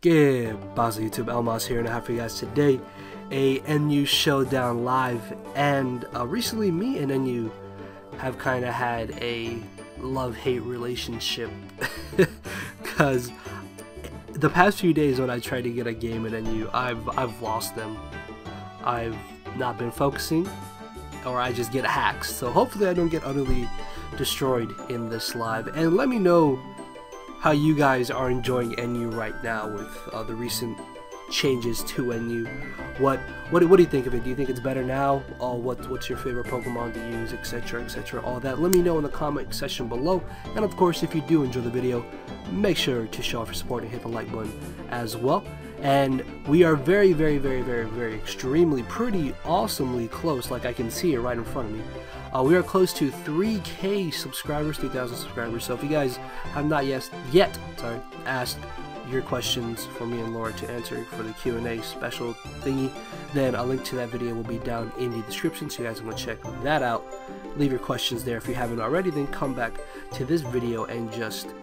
Good boss of YouTube, Elmas here, and I have for you guys today a NU Showdown live. And recently me and NU have kind of had a love-hate relationship because the past few days when I tried to get a game in NU, I've lost them. I've not been focusing, or I just get hacks. So hopefully I don't get utterly destroyed in this live. And let me know how you guys are enjoying NU right now with the recent changes to NU. What do you think of it? Do you think it's better now? What's your favorite Pokemon to use, etc, etc, all that? Let me know in the comment section below. And of course, if you do enjoy the video, make sure to show off your support and hit the like button as well. And we are very extremely pretty awesomely close, like I can see it right in front of me. We are close to 3K subscribers, 3,000 subscribers. So if you guys have not yet asked your questions for me and Laura to answer for the Q&A special thingy, then a link to that video will be down in the description, so you guys want to check that out. Leave your questions there if you haven't already, then come back to this video and just...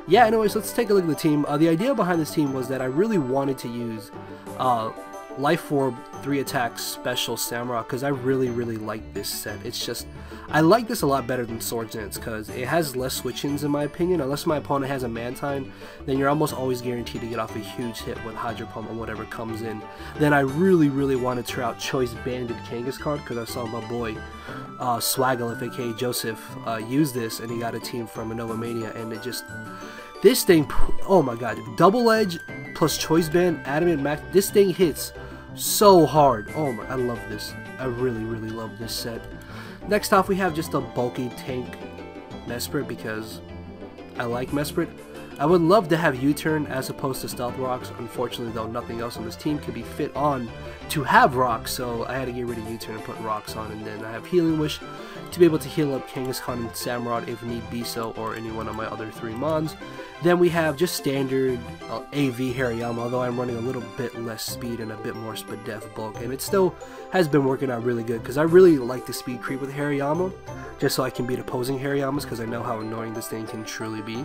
yeah, anyways, let's take a look at the team. The idea behind this team was that I really wanted to use Life Orb 3 attacks special Samurott because I really like this set. It's just, I like this a lot better than Swords Dance because it has less switch-ins in my opinion. Unless my opponent has a Mantine, then you're almost always guaranteed to get off a huge hit with Hydro Pump or whatever comes in. Then I really wanted to try out Choice Banded Kangaskhan because I saw my boy Swaggle, aka Joseph, use this, and he got a team from Innova Mania, and it just... this thing, oh my god, double edge plus choice band, adamant max, this thing hits so hard. Oh my, I love this. I really love this set. Next off, we have just a bulky tank Mesprit because I like Mesprit. I would love to have U-Turn as opposed to Stealth Rocks. Unfortunately though, nothing else on this team could be fit on to have Rocks, so I had to get rid of U-Turn and put Rocks on. And then I have Healing Wish to be able to heal up Kangaskhan and Samurott if need be so, or any one of my other 3 mons. Then we have just standard AV Hariyama, although I'm running a little bit less speed and a bit more Spadef bulk, and it still has been working out really good because I really like the speed creep with Hariyama, just so I can beat opposing Hariyamas because I know how annoying this thing can truly be.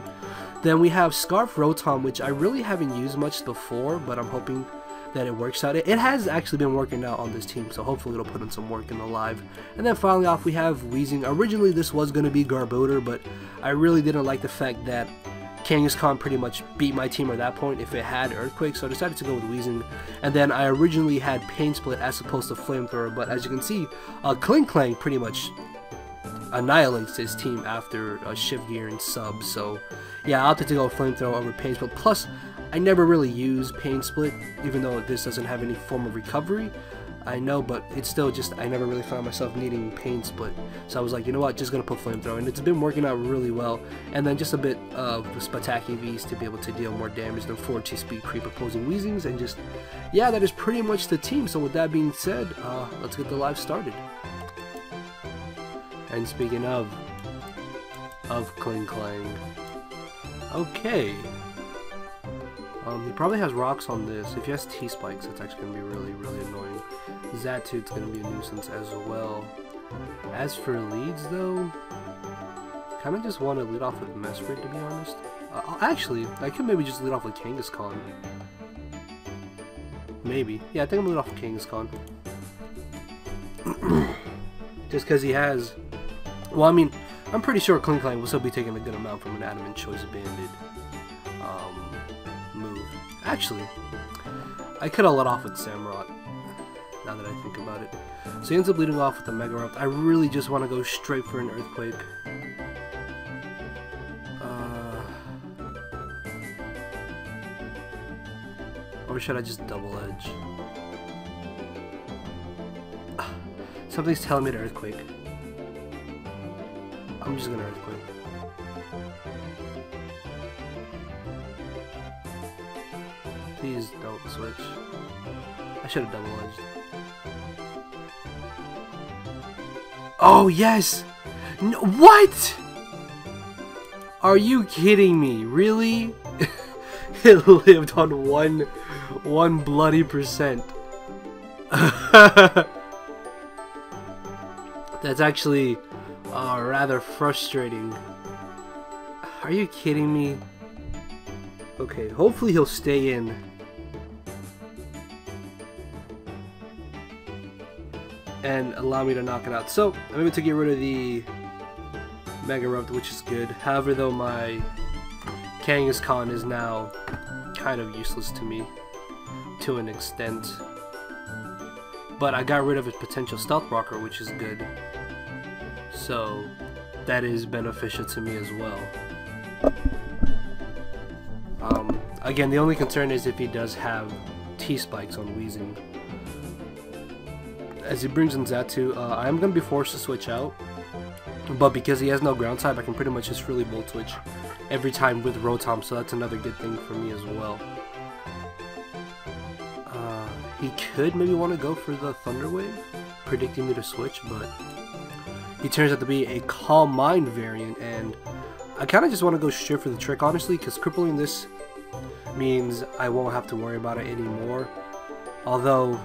Then we have Scarf Rotom, which I really haven't used much before, but I'm hoping that it works out. It has actually been working out on this team, so hopefully it'll put in some work in the live. And then finally off, we have Weezing. Originally this was going to be Garbodor, but I really didn't like the fact that Kangaskhan pretty much beat my team at that point if it had Earthquake, so I decided to go with Weezing. And then I originally had Pain Split as opposed to Flamethrower, but as you can see, Klinklang pretty much annihilates his team after Shift Gear and Sub. So yeah, I opted to go Flamethrower over Pain Split. Plus, I never really use Pain Split, even though this doesn't have any form of recovery. I know, but it's still just, I never really found myself needing Pain Split. So I was like, you know what, just gonna put Flamethrower, and it's been working out really well. And then just a bit of Spataki Vs to be able to deal more damage than 4G speed creep opposing Weezings, and just, yeah, that is pretty much the team. So with that being said, let's get the live started. And speaking of Klinklang, okay. He probably has Rocks on this. If he has T-Spikes, it's actually going to be really annoying. Zatoot's going to be a nuisance as well. As for leads, though, kind of just want to lead off with Mesprit, to be honest. Actually, I could maybe just lead off with Kangaskhan. Maybe. Yeah, I think I'm going to lead off with Kangaskhan. Just because he has... well, I mean, I'm pretty sure Klinklang will still be taking a good amount from an Adamant Choice Banded move. Actually, I could have let off with Samurott, now that I think about it. So he ends up leading off with the Mega Erupt. I really just want to go straight for an Earthquake. Or should I just double edge? Something's telling me to Earthquake. I'm just gonna Earthquake. Please don't switch. I should have double edged. Oh yes! No, what? Are you kidding me? Really? It lived on one bloody percent. That's actually rather frustrating. Are you kidding me? Okay, hopefully he'll stay in and allow me to knock it out. So I'm able to get rid of the Mega Erupt, which is good. However, though, my Kangaskhan is now kind of useless to me to an extent. But I got rid of its potential Stealth Rocker, which is good. So that is beneficial to me as well. Again, the only concern is if he does have T-Spikes on Weezing. As he brings in Xatu, I am going to be forced to switch out. But because he has no ground type, I can pretty much just freely Volt Switch every time with Rotom, so that's another good thing for me as well. He could maybe want to go for the Thunder Wave, predicting me to switch, but he turns out to be a Calm Mind variant, and I kind of just want to go straight for the trick, honestly, because crippling this means I won't have to worry about it anymore. Although,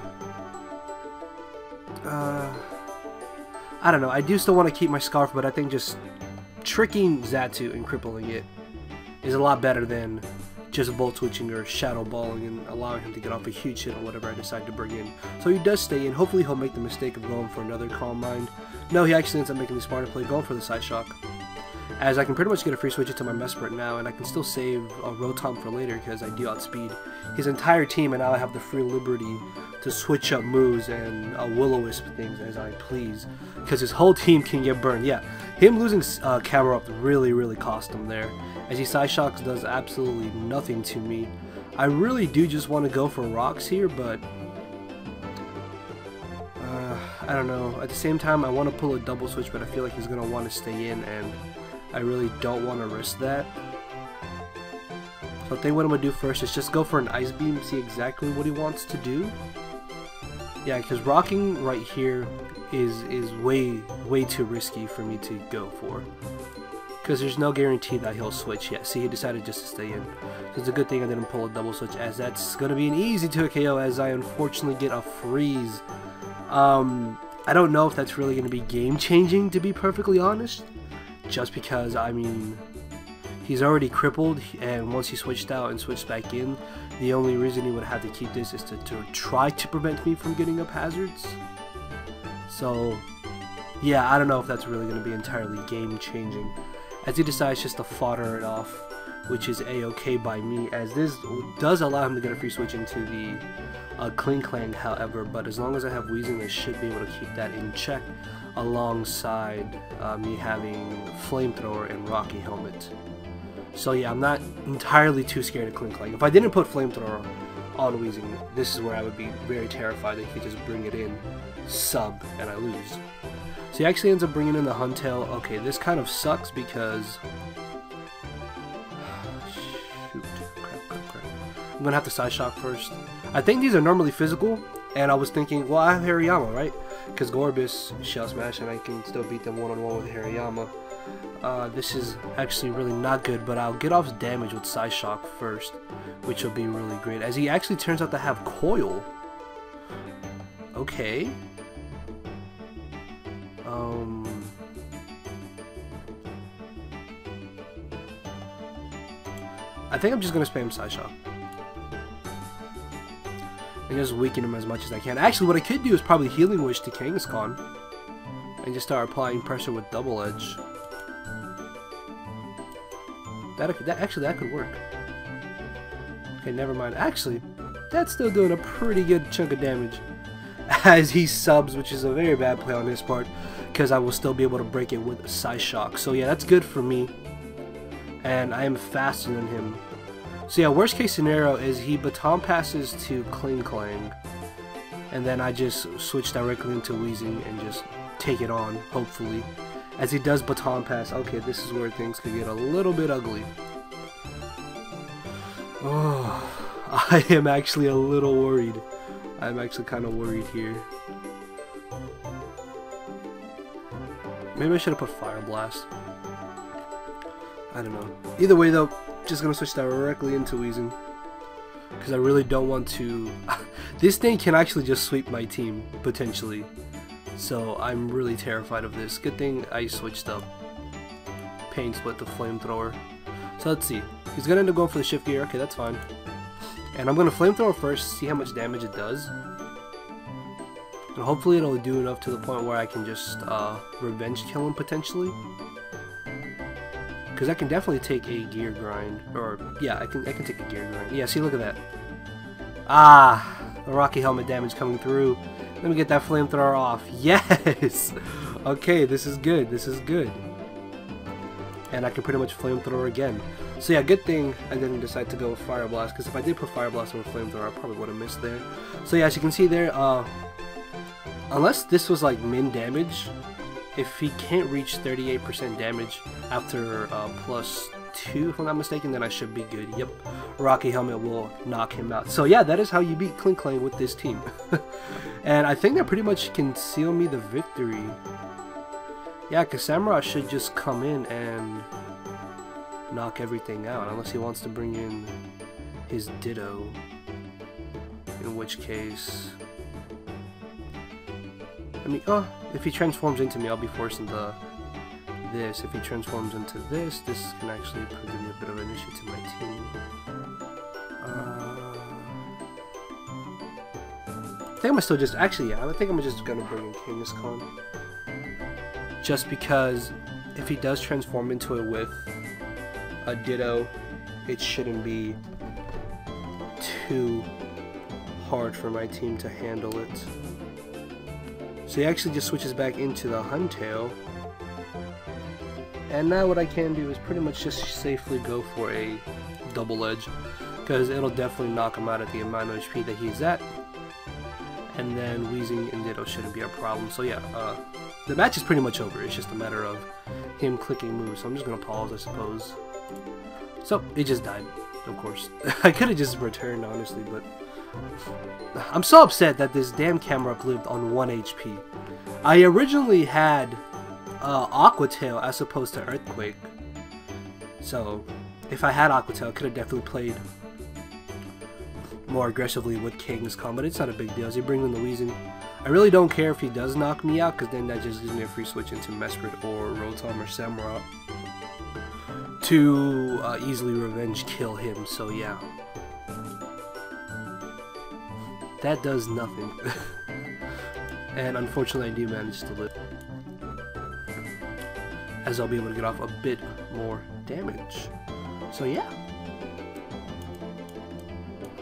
I don't know, I do still want to keep my Scarf, but I think just tricking Xatu and crippling it is a lot better than just Volt Switching or Shadow Balling and allowing him to get off a huge hit on whatever I decide to bring in. So he does stay in. Hopefully he'll make the mistake of going for another Calm Mind. No, he actually ends up making the smarter play, going for the Side Shock. As I can pretty much get a free switch into my Mesprit now, and I can still save a Rotom for later because I do outspeed his entire team, and now I have the free liberty to switch up moves and Will-O-Wisp things as I please, because his whole team can get burned. Yeah, him losing Camerupt really cost him there, as he Side Shocks does absolutely nothing to me. I really do just want to go for Rocks here, but I don't know. At the same time, I want to pull a double switch, but I feel like he's going to want to stay in, and I really don't want to risk that. So I think what I'm going to do first is just go for an Ice Beam, see exactly what he wants to do. Yeah, because rocking right here is way too risky for me to go for. Because there's no guarantee that he'll switch yet. See, he decided just to stay in. So it's a good thing I didn't pull a double switch, as that's going to be an easy 2KO as I unfortunately get a freeze. I don't know if that's really going to be game-changing, to be perfectly honest. Just because, I mean, he's already crippled, and once he switched out and switched back in, the only reason he would have to keep this is to try to prevent me from getting up hazards. So, yeah, I don't know if that's really going to be entirely game-changing. As he decides just to fodder it off, which is a-okay by me, as this does allow him to get a free switch into the Klinklang, however, but as long as I have Weezing, I should be able to keep that in check alongside me having Flamethrower and Rocky Helmet. So yeah, I'm not entirely too scared of Klinklang. If I didn't put Flamethrower on Weezing, this is where I would be very terrified that he could just bring it in, sub, and I lose. So he actually ends up bringing in the Huntail. Okay, this kind of sucks because... shoot, crap. I'm gonna have to Side Shock first. I think these are normally physical, and I was thinking, well, I have Hariyama, right? Because Gorbis, Shell Smash, and I can still beat them one-on-one with Hariyama. This is actually really not good, but I'll get off damage with Side Shock first, which will be really great, as he actually turns out to have Coil. Okay. I think I'm just gonna spam Side Shock and just weaken him as much as I can. Actually, what I could do is probably Healing Wish to Kangaskhan and just start applying pressure with Double Edge. That could work. Okay, never mind. Actually, that's still doing a pretty good chunk of damage as he subs, which is a very bad play on his part, because I will still be able to break it with Side Shock. So yeah, that's good for me, and I am faster than him. So yeah, worst case scenario is he baton passes to Klinklang, and then I just switch directly into Weezing and just take it on, hopefully. As he does baton pass, okay, this is where things could get a little bit ugly. Oh, I am actually a little worried. I'm actually kind of worried here. Maybe I should have put Fire Blast. I don't know. Either way though, just gonna switch directly into Weezing, because I really don't want to... This thing can actually just sweep my team, potentially. So I'm really terrified of this. Good thing I switched up Pain Split to Flamethrower. So let's see. He's gonna end up going for the Shift Gear. Okay, that's fine. And I'm gonna Flamethrower first, see how much damage it does. And hopefully it'll do enough to the point where I can just revenge kill him potentially. Because I can definitely take a gear grind. Or, yeah, I can take a gear grind. Yeah, see, look at that. Ah, the Rocky Helmet damage coming through. Let me get that flamethrower off. Yes! Okay, this is good. This is good. And I can pretty much flamethrower again. So yeah, good thing I didn't decide to go with Fire Blast, because if I did put Fire Blast on flamethrower, I probably would have missed there. So yeah, as you can see there, unless this was like min damage, if he can't reach 38% damage after +2, if I'm not mistaken, then I should be good. Yep, Rocky Helmet will knock him out. So yeah, that is how you beat Klinklang with this team. And I think that pretty much can seal me the victory. Yeah, because Samurott should just come in and knock everything out, unless he wants to bring in his Ditto. In which case, I mean, if he transforms into me, I'll be forced into this. If he transforms into this, this can actually prove to be a bit of an issue to my team. I think I'm still just, actually, yeah, I think I'm just gonna bring in Kangaskhan. Just because if he does transform into it with a Ditto, it shouldn't be too hard for my team to handle it. So he actually just switches back into the Huntail. And now what I can do is pretty much just safely go for a double edge, because it'll definitely knock him out at the amount of HP that he's at. And then Weezing and Ditto shouldn't be a problem. So yeah, the match is pretty much over. It's just a matter of him clicking moves. So I'm just going to pause, I suppose. So, it just died, of course. I could have just returned, honestly, but I'm so upset that this damn Camerupt lived on 1 HP. I originally had Aqua Tail as opposed to Earthquake. So, if I had Aqua Tail, I could have definitely played more aggressively with Kangaskhan, but it's not a big deal. As he brings in the Weezing, I really don't care if he does knock me out, because then that just gives me a free switch into Mesprit or Rotom or Samurott to easily revenge kill him. So yeah, that does nothing. And unfortunately I do manage to live, as I'll be able to get off a bit more damage. So yeah,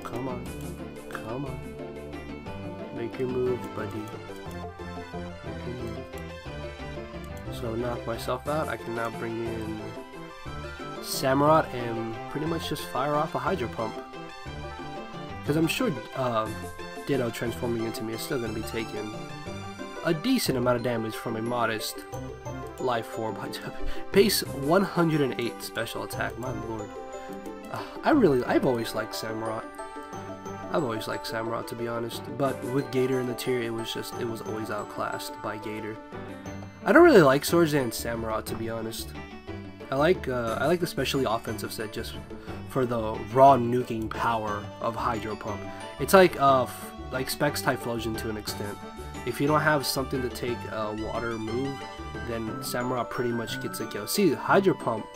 come on, come on, make your move, buddy, make your move. So knock myself out. I can now bring in Samurott and pretty much just fire off a Hydro Pump, because I'm sure Ditto transforming into me is still going to be taking a decent amount of damage from a modest life form. Base 108 special attack, my lord. I've always liked Samurott. I've always liked Samurott, to be honest, but with Gator in the tier, it was always outclassed by Gator. I don't really like Swordsdance Samurott, to be honest. I like the specially offensive set just for the raw nuking power of Hydro Pump. It's like Specs Typhlosion to an extent. If you don't have something to take a water move, then Samurott pretty much gets a kill. See, Hydro Pump,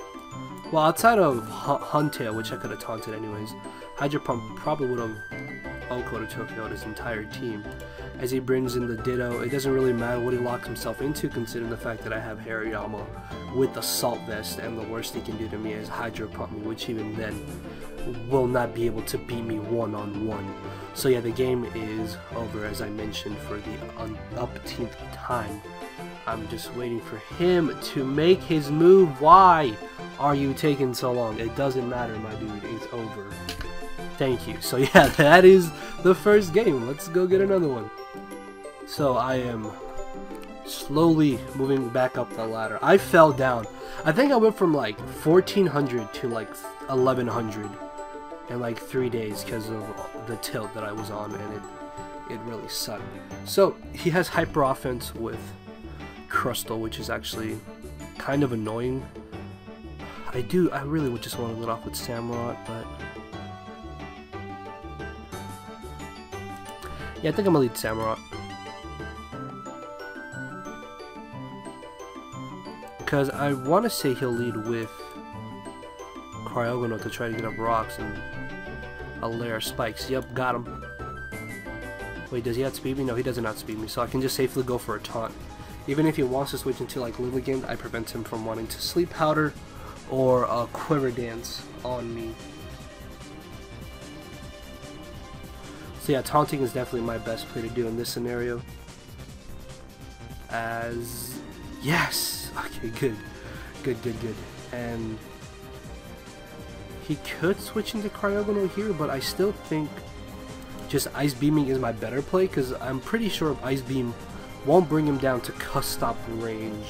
well, outside of Huntail, which I could have taunted anyways, Hydro Pump probably would have Oko to Tokyo his entire team. As he brings in the Ditto, it doesn't really matter what he locks himself into, considering the fact that I have Hariyama with Assault Vest, and the worst he can do to me is Hydro Pump me, which even then will not be able to beat me one-on-one. So yeah, the game is over, as I mentioned, for the umpteenth time. I'm just waiting for him to make his move. Why are you taking so long? It doesn't matter, my dude. It's over. Thank you. So yeah, that is the first game. Let's go get another one. So I am slowly moving back up the ladder. I fell down. I think I went from like 1400 to like 1100 in like 3 days because of the tilt that I was on, and it really sucked. So he has hyper offense with Crustle, which is actually kind of annoying. I really would just want to let off with Samurott, but yeah, I think I'm gonna lead Samurott, because I want to say he'll lead with Cryogono to try to get up rocks and a layer of spikes. Yep, got him. Wait, does he outspeed me? No, he doesn't outspeed me, so I can just safely go for a taunt. Even if he wants to switch into like Lilligant, I prevent him from wanting to Sleep Powder or Quiver Dance on me. So yeah, taunting is definitely my best play to do in this scenario. As... yes! Okay, good. Good. And... he could switch into Cryogonal here, but I still think just Ice Beaming is my better play, because I'm pretty sure Ice Beam won't bring him down to Cuss-Stop range.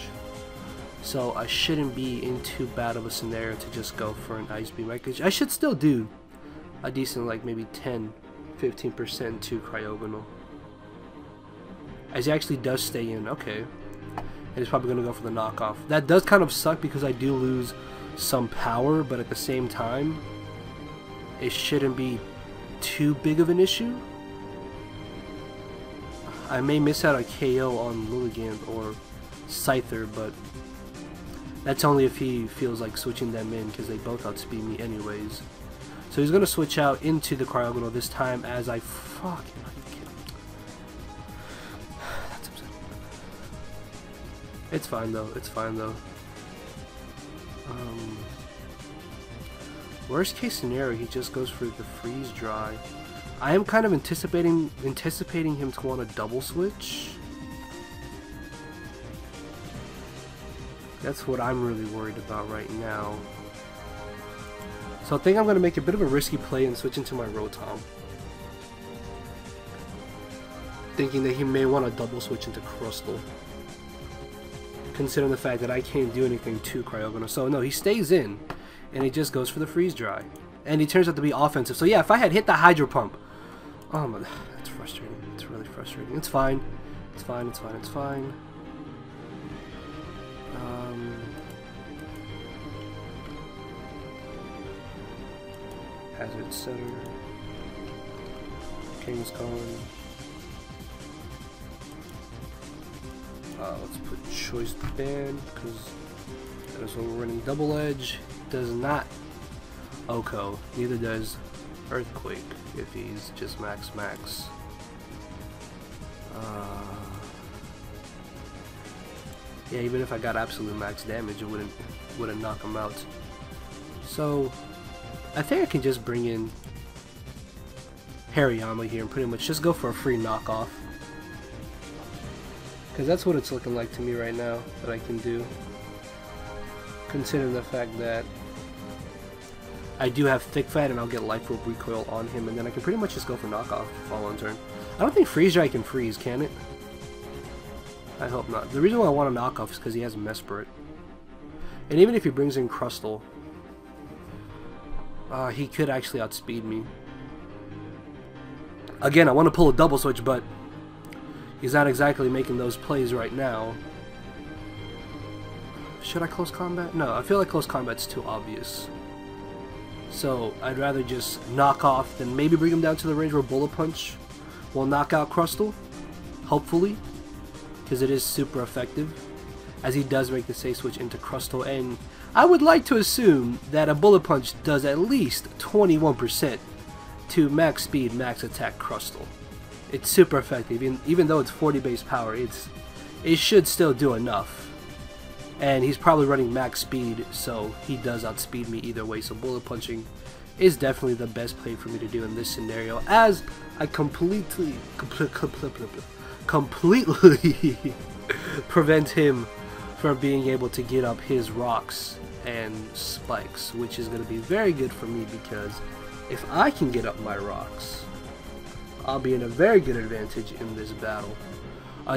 So I shouldn't be in too bad of a scenario to just go for an Ice Beam. I should still do a decent, like maybe 10-15% to Cryogonal. As he actually does stay in, okay. And he's probably going to go for the knockoff. That does kind of suck because I do lose some power, but at the same time, it shouldn't be too big of an issue. I may miss out a KO on Lilligant or Scyther, but that's only if he feels like switching them in, because they both outspeed me anyways. So he's going to switch out into the Cryogonal this time as I fucking... are you kidding? That's upsetting. It's fine though, it's fine though. Worst case scenario, he just goes for the Freeze Dry. I am kind of anticipating him to want a double switch. That's what I'm really worried about right now. So I think I'm going to make a bit of a risky play and switch into my Rotom, thinking that he may want to double switch into Crustle, considering the fact that I can't do anything to Cryogonal. So no, he stays in, and he just goes for the Freeze Dry. And he turns out to be offensive. So yeah, if I had hit the Hydro Pump... oh my... that's frustrating. It's really frustrating. It's fine. It's fine, it's fine, it's fine. Hazard Setter. Kangaskhan. Let's put Choice Band, because that is when we're running Double Edge. Does not Oko, neither does Earthquake if he's just max. Yeah, even if I got absolute max damage, it wouldn't knock him out. So I think I can just bring in Hariyama here and pretty much just go for a free knockoff, because that's what it's looking like to me right now that I can do, considering the fact that I do have Thick Fat and I'll get Life Orb recoil on him, and then I can pretty much just go for knockoff following turn. I don't think Freeze Dry can freeze, can it? I hope not. The reason why I want a knockoff is because he has Mesprit. And even if he brings in Crustle, he could actually outspeed me. Again, I want to pull a double switch, but he's not exactly making those plays right now. Should I close combat? No, I feel like close combat's too obvious. So I'd rather just knock off than maybe bring him down to the range where Bullet Punch will knock out Crustle, hopefully, because it is super effective, as he does make the safe switch into Crustle, and I would like to assume that a Bullet Punch does at least 21% to max speed, max attack Crustle. It's super effective, even though it's 40 base power, it should still do enough. And he's probably running max speed, so he does outspeed me either way, so Bullet Punching is definitely the best play for me to do in this scenario, as I completely prevent him from being able to get up his rocks and spikes, which is going to be very good for me, because if I can get up my rocks, I'll be in a very good advantage in this battle.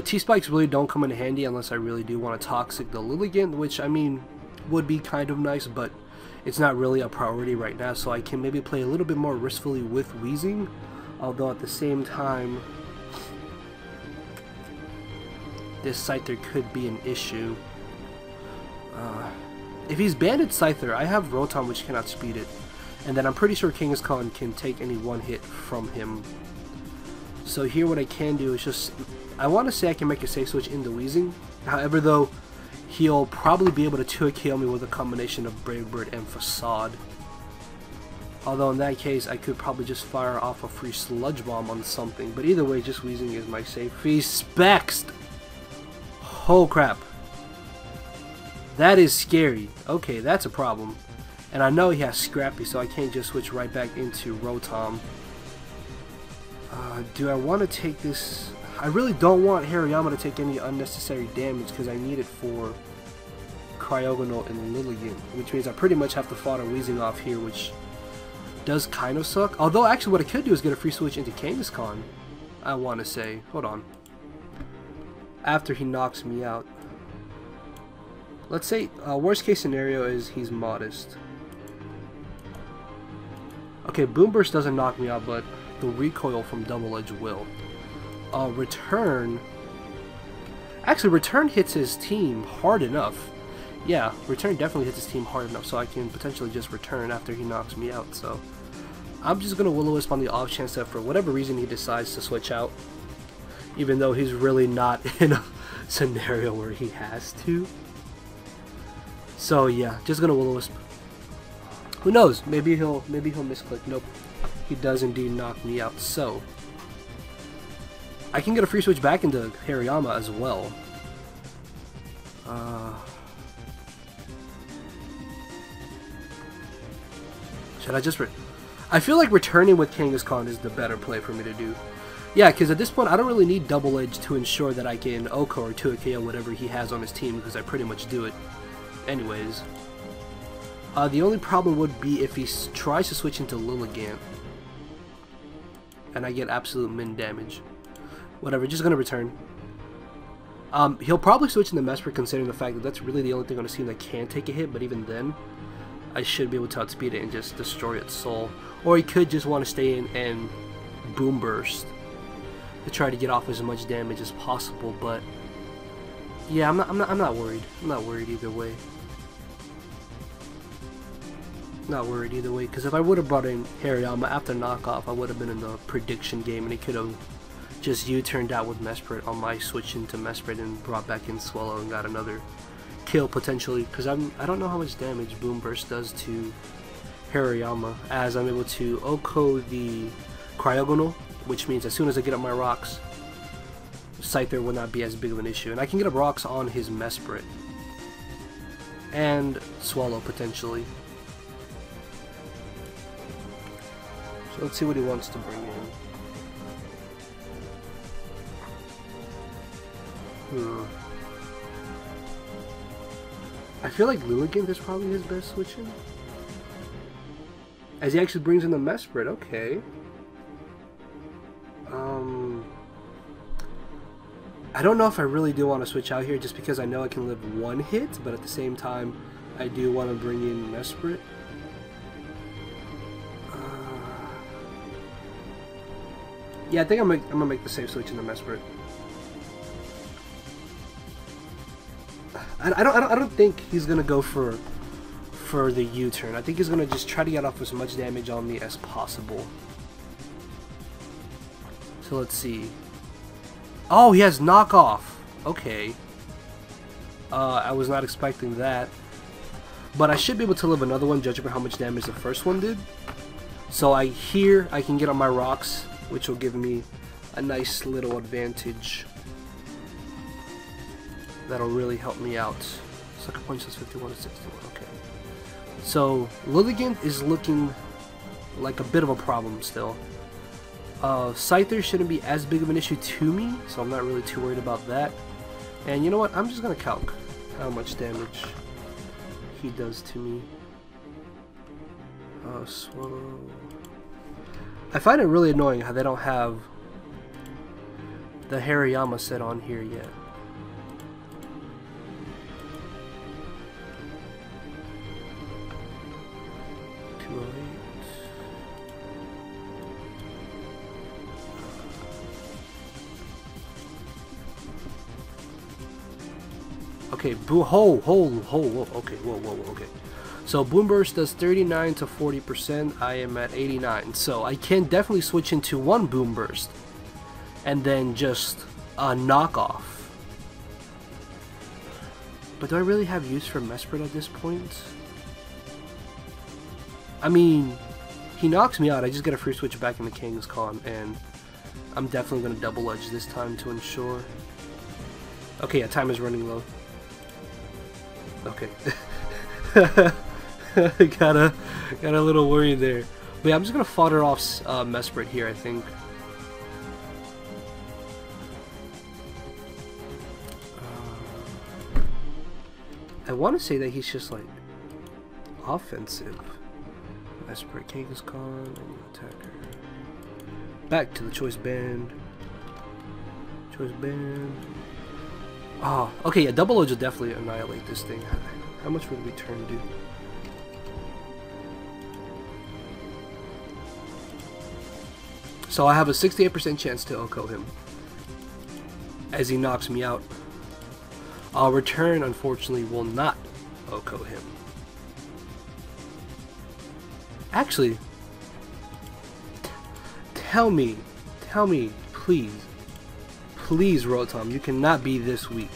T-Spikes really don't come in handy unless I really do want to Toxic the Lilligant, which, I mean, would be kind of nice, but it's not really a priority right now, so I can maybe play a little bit more riskfully with Weezing, although at the same time, this Scyther could be an issue. If he's banded Scyther, I have Rotom which cannot speed it, and then I'm pretty sure Kangaskhan can take any one hit from him. So here what I can do is just, I want to say I can make a safe switch into Weezing. However though, he'll probably be able to 2-KO me with a combination of Brave Bird and Facade. Although in that case, I could probably just fire off a free Sludge Bomb on something. But either way, just Weezing is my safe. He's Spexed! Oh crap. That is scary. Okay, that's a problem. And I know he has Scrappy, so I can't just switch right back into Rotom. Do I want to take this? I really don't want Hariyama to take any unnecessary damage because I need it for Cryogonal and Lilligant, which means I pretty much have to fodder Weezing off here, which does kind of suck. Although, actually, what I could do is get a free switch into Kangaskhan, I want to say. Hold on. After he knocks me out. Let's say, worst case scenario is he's Modest. Okay, Boom Burst doesn't knock me out, but the recoil from Double Edge will. Return... Actually, Return hits his team hard enough. Yeah, Return definitely hits his team hard enough, so I can potentially just Return after he knocks me out, so... I'm just gonna Will-O-Wisp on the off chance that for whatever reason he decides to switch out. Even though he's really not in a scenario where he has to. So yeah, just gonna Will-O-Wisp. Who knows? Maybe he'll misclick. Nope. He does indeed knock me out. So I can get a free switch back into Hariyama as well. Should I just I feel like returning with Kangaskhan is the better play for me to do. Yeah, because at this point I don't really need Double Edge to ensure that I can OHKO or 2KO whatever he has on his team, because I pretty much do it anyways. The only problem would be if he tries to switch into Lilligant and I get absolute min damage. Whatever, just gonna return. He'll probably switch into Mesprit, considering the fact that that's really the only thing on his team that can take a hit, but even then I should be able to outspeed it and just destroy its soul. Or he could just want to stay in and Boom Burst to try to get off as much damage as possible, but yeah, I'm not worried. I'm not worried either way. Not worried either way, because if I would have brought in Hariyama after knockoff, I would have been in the prediction game, and he could have just U-turned out with Mesprit on my switch into Mesprit and brought back in Swallow and got another kill potentially, because I don't know how much damage Boom Burst does to Hariyama, as I'm able to OHKO the Cryogonal, which means as soon as I get up my rocks, Scyther will not be as big of an issue, and I can get up rocks on his Mesprit and Swallow potentially. So let's see what he wants to bring in. I feel like Lilligant is probably his best switch in. As he actually brings in the Mesprit, okay. I don't know if I really do want to switch out here just because I know I can live one hit, but at the same time, I do want to bring in Mesprit. Yeah, I think I'm gonna make the safe switch into Mesprit. I don't think he's gonna go for the U-turn. I think he's gonna just try to get off as much damage on me as possible. So let's see. Oh, he has knockoff. Okay. I was not expecting that. But I should be able to live another one, judging by how much damage the first one did. So I can get on my rocks, which will give me a nice little advantage. That'll really help me out. Sucker Punch is 51 to 61. Okay. So Lilligant is looking like a bit of a problem still. Scyther shouldn't be as big of an issue to me, so I'm not really too worried about that. And you know what? I'm just gonna calc how much damage he does to me. Swallow. I find it really annoying how they don't have the Hariyama set on here yet. Okay, whoa, okay, whoa, okay. So Boom Burst does 39 to 40%, I am at 89, so I can definitely switch into one Boom Burst, and then just knock off. But do I really have use for Mesprit at this point? I mean, he knocks me out, I just get a free switch back into Kangaskhan, and I'm definitely going to double edge this time to ensure. Okay, yeah, time is running low. Okay. got a little worried there. But yeah, I'm just going to fodder off Mesprit here, I think. I want to say that he's just like offensive. Mesprit, Kangaskhan, and attacker. Back to the choice band. Choice band. Oh, okay, yeah, double edge will definitely annihilate this thing. How much would return do? So I have a 68% chance to OHKO him as he knocks me out. Our return, unfortunately, will not OHKO him. Actually, tell me, please, Rotom, you cannot be this weak.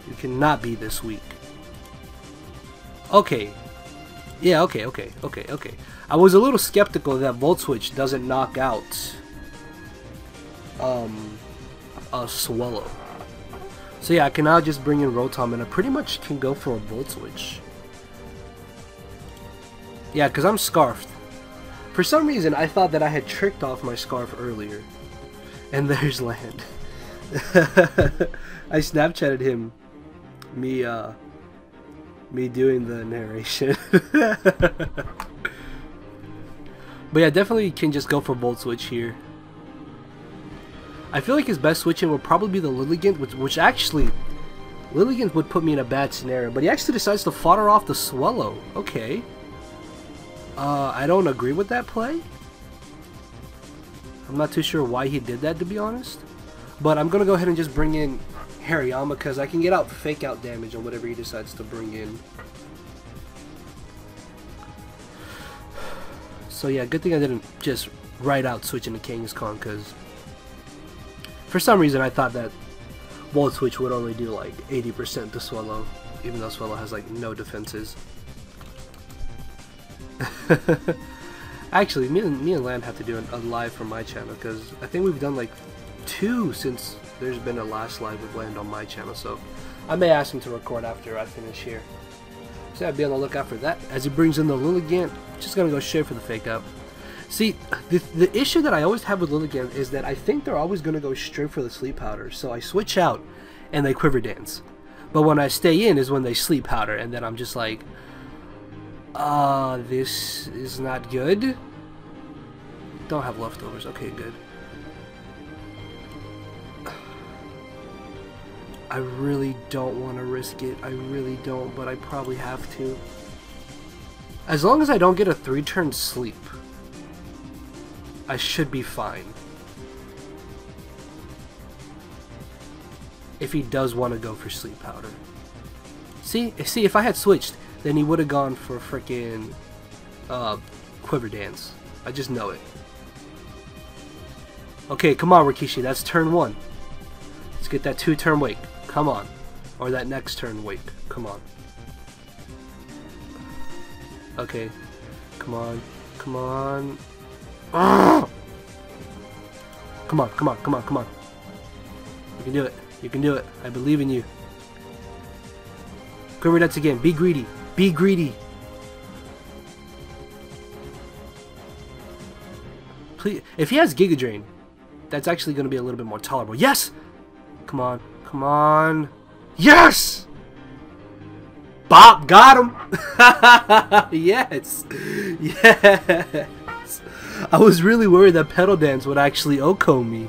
You cannot be this weak. Okay. Yeah, okay. I was a little skeptical that Volt Switch doesn't knock out a Swallow. So yeah, I can now just bring in Rotom and I pretty much can go for a Volt Switch. Yeah, because I'm Scarfed. For some reason, I thought that I had tricked off my Scarf earlier. And there's Land. I Snapchatted him. Me doing the narration. But yeah, definitely can just go for Volt Switch here. I feel like his best switch-in would probably be the Lilligant, which actually, Lilligant would put me in a bad scenario, but he actually decides to fodder off the Swallow. Okay. I don't agree with that play. I'm not too sure why he did that, to be honest. But I'm going to go ahead and just bring in Hariyama, because I can get out fake out damage on whatever he decides to bring in. So yeah, good thing I didn't just right out switch into Kangaskhan, because for some reason I thought that Volt Switch would only do like 80% to Swallow, even though Swallow has like no defenses. Actually, me and Land have to do a live for my channel, because I think we've done like 2 since there's been a last live with Land on my channel, so I may ask him to record after I finish here. So I'd be on the lookout for that. As he brings in the Lilligant, just gonna go straight for the fake out. See, the issue that I always have with Lilligant is that I think they're always gonna go straight for the Sleep Powder, so I switch out and they Quiver Dance. But when I stay in is when they Sleep Powder, and then I'm just like, this is not good. Don't have leftovers. Okay, good. I really don't want to risk it. I really don't, but I probably have to. As long as I don't get a 3-turn sleep, I should be fine. If he does want to go for Sleep Powder. See, if I had switched, then he would have gone for frickin' Quiver Dance. I just know it. Okay, come on, Rikishi. That's turn 1. Let's get that 2-turn wake. Come on. Or that next turn wake. Come on. Okay. Come on. Come on. Ugh! Come on, come on, come on, come on. You can do it. You can do it. I believe in you. Quiver Dance again. Be greedy. Be greedy. Please. If he has Giga Drain, that's actually going to be a little bit more tolerable. Yes! Come on. Come on. Yes! Bop! Got him! Yes! Yes! I was really worried that Pedal Dance would actually OHKO me.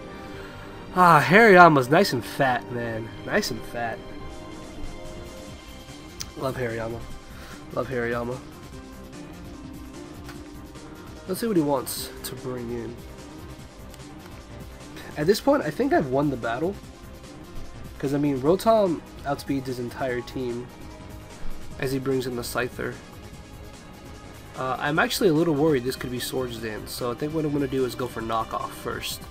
Ah, Hariyama's nice and fat, man. Nice and fat. Love Hariyama. Love Hariyama. Let's see what he wants to bring in. At this point, I think I've won the battle. Because, I mean, Rotom outspeeds his entire team as he brings in the Scyther. I'm actually a little worried this could be Swords Dance, so I think what I'm going to do is go for Knockoff first.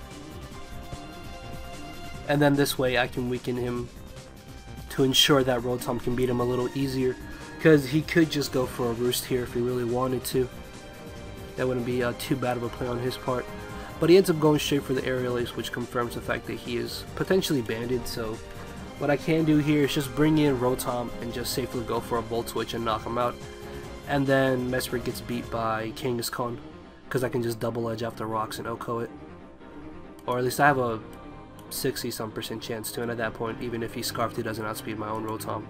And then this way I can weaken him to ensure that Rotom can beat him a little easier. Because he could just go for a Roost here if he really wanted to. that wouldn't be too bad of a play on his part. But he ends up going straight for the aerial ace, which confirms the fact that he is potentially banded. So what I can do here is just bring in Rotom and just safely go for a Volt Switch and knock him out. And then Mesprit gets beat by Kangaskhan, because I can just double edge after rocks and OHKO it. Or at least I have a 60-some% chance to, and at that point, even if he's Scarfed, he doesn't outspeed my own Rotom.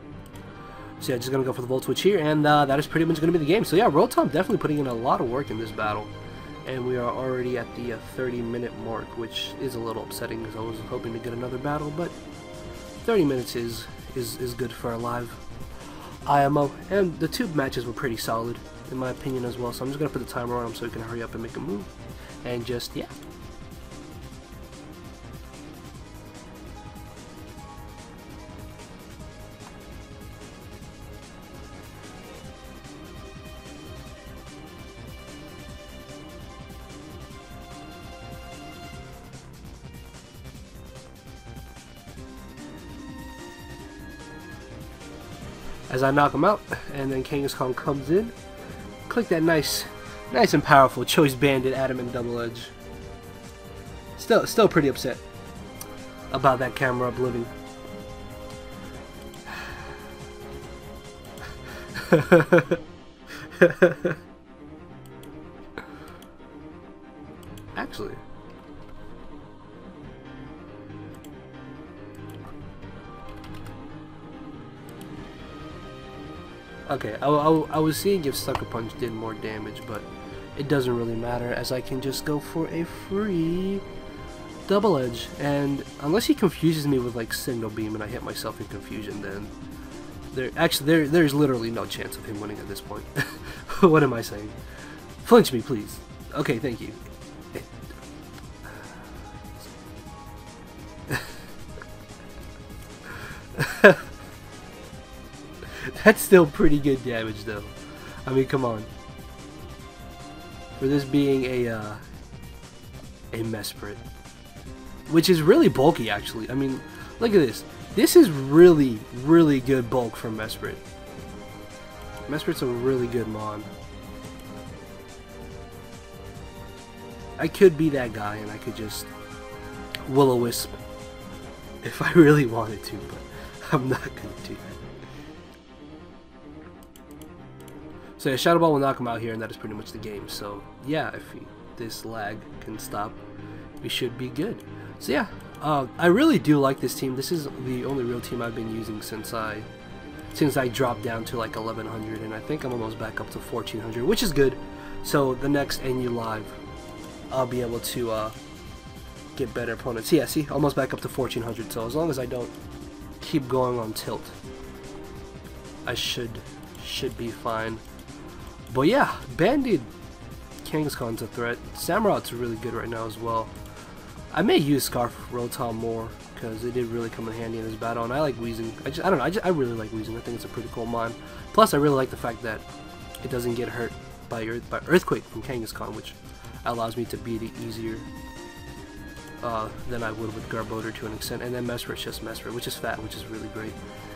So yeah, just gonna go for the Volt Switch here, and that is pretty much gonna be the game. So yeah, Rotom definitely putting in a lot of work in this battle. And we are already at the 30-minute mark, which is a little upsetting because I was hoping to get another battle, but 30 minutes is good for a live IMO. And the two matches were pretty solid, in my opinion, as well. So I'm just going to put the timer on him so he can hurry up and make a move. And just, yeah. As I knock him out, and then Kangaskhan comes in, click that nice and powerful Choice Banded Adamant Double Edge. Still pretty upset about that camera up living. Actually, okay, I was seeing if Sucker Punch did more damage, but it doesn't really matter, as I can just go for a free Double Edge. And unless he confuses me with like Signal Beam and I hit myself in confusion, then there's literally no chance of him winning at this point. What am I saying? Flinch me, please. Okay, thank you. That's still pretty good damage, though. I mean, come on. For this being a Mesprit, which is really bulky, actually. I mean, look at this. This is really good bulk from Mesprit. Mesprit's a really good mon. I could be that guy, and I could just Will-O-Wisp if I really wanted to, but I'm not gonna do that. So yeah, Shadow Ball will knock him out here, and that is pretty much the game. So yeah, if this lag can stop, we should be good. So yeah, I really do like this team. This is the only real team I've been using since I dropped down to like 1100, and I think I'm almost back up to 1400, which is good. So the next NU Live, I'll be able to get better opponents. Yeah, see, almost back up to 1400. So as long as I don't keep going on tilt, I should be fine. But yeah, Banded Kangaskhan's a threat. Samurot's really good right now as well. I may use Scarf Rotom more because it did really come in handy in this battle, and I like Weezing. I don't know. I really like Weezing. I think it's a pretty cool mon. Plus, I really like the fact that it doesn't get hurt by Earthquake from Kangaskhan, which allows me to beat it easier than I would with Garbodor to an extent. And then Mesprit's just Mesprit, which is fat, which is really great.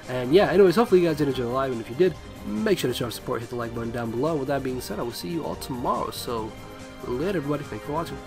And yeah, anyways, hopefully you guys did enjoy the live, and if you did, make sure to show support, hit the like button down below. With that being said, I will see you all tomorrow. So later, everybody. Thanks for watching.